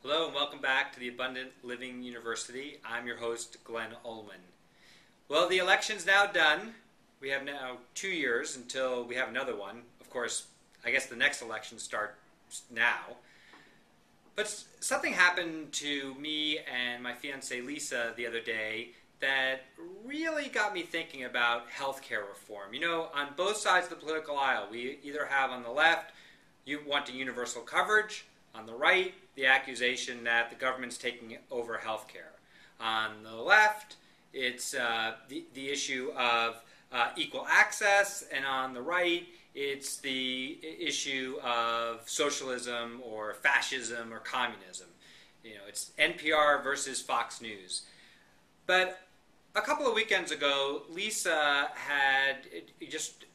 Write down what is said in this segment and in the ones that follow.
Hello and welcome back to the Abundant Living University. I'm your host, Glenn Ullman. Well, the election's now done. We have now 2 years until we have another one. Of course, I guess the next election starts now. But something happened to me and my fiance Lisa the other day that really got me thinking about healthcare reform. You know, on both sides of the political aisle, we either have on the left, you wanting universal coverage, on the right, the accusation that the government's taking over healthcare. On the left, it's the issue of equal access, and on the right, it's the issue of socialism or fascism or communism. You know, it's NPR versus Fox News. But a couple of weekends ago, Lisa had just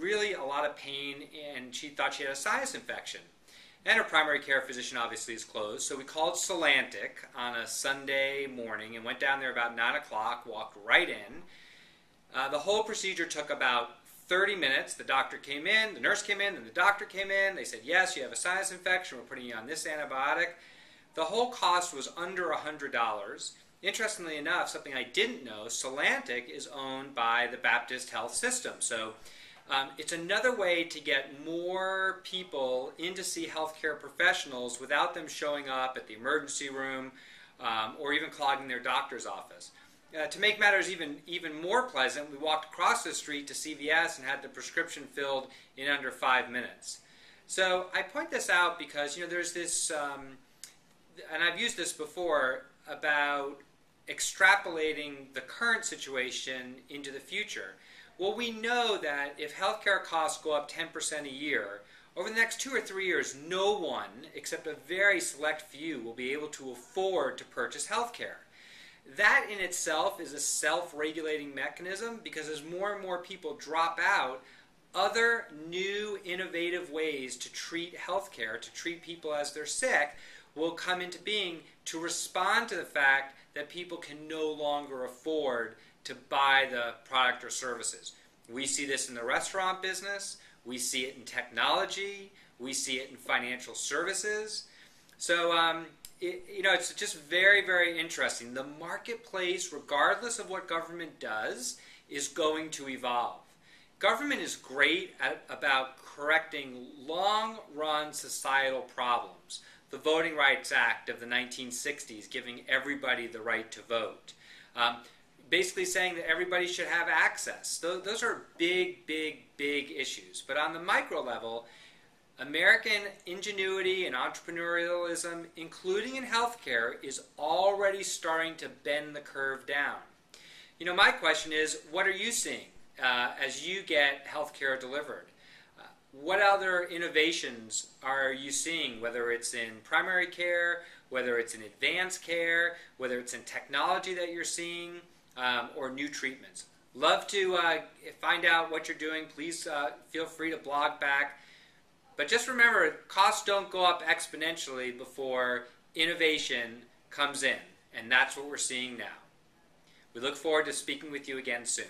really a lot of pain, and she thought she had a sinus infection. And her primary care physician obviously is closed, so we called Solantic on a Sunday morning and went down there about 9 o'clock, walked right in. The whole procedure took about 30 minutes. The doctor came in, the nurse came in, then the doctor came in. They said, yes, you have a sinus infection, we're putting you on this antibiotic. The whole cost was under $100. Interestingly enough, something I didn't know, Solantic is owned by the Baptist Health System. So it's another way to get more people in to see healthcare professionals without them showing up at the emergency room or even clogging their doctor's office. To make matters even more pleasant, we walked across the street to CVS and had the prescription filled in under 5 minutes. So I point this out because, you know, there's this, and I've used this before, about extrapolating the current situation into the future. Well, we know that if healthcare costs go up 10% a year, over the next 2 or 3 years, no one, except a very select few, will be able to afford to purchase healthcare. That in itself is a self-regulating mechanism because as more and more people drop out, other new innovative ways to treat healthcare, to treat people as they're sick, will come into being to respond to the fact that people can no longer afford to buy the product or services. We see this in the restaurant business, we see it in technology, we see it in financial services. So, it's just very, very interesting. The marketplace, regardless of what government does, is going to evolve. Government is great about correcting long-run societal problems. The Voting Rights Act of the 1960s, giving everybody the right to vote. Basically saying that everybody should have access. Those are big, big, big issues. But on the micro level, American ingenuity and entrepreneurialism, including in healthcare, is already starting to bend the curve down. You know, my question is, what are you seeing as you get healthcare delivered? What other innovations are you seeing, whether it's in primary care, whether it's in advanced care, whether it's in technology that you're seeing, or new treatments? Love to find out what you're doing. Please feel free to blog back. But just remember, costs don't go up exponentially before innovation comes in. And that's what we're seeing now. We look forward to speaking with you again soon.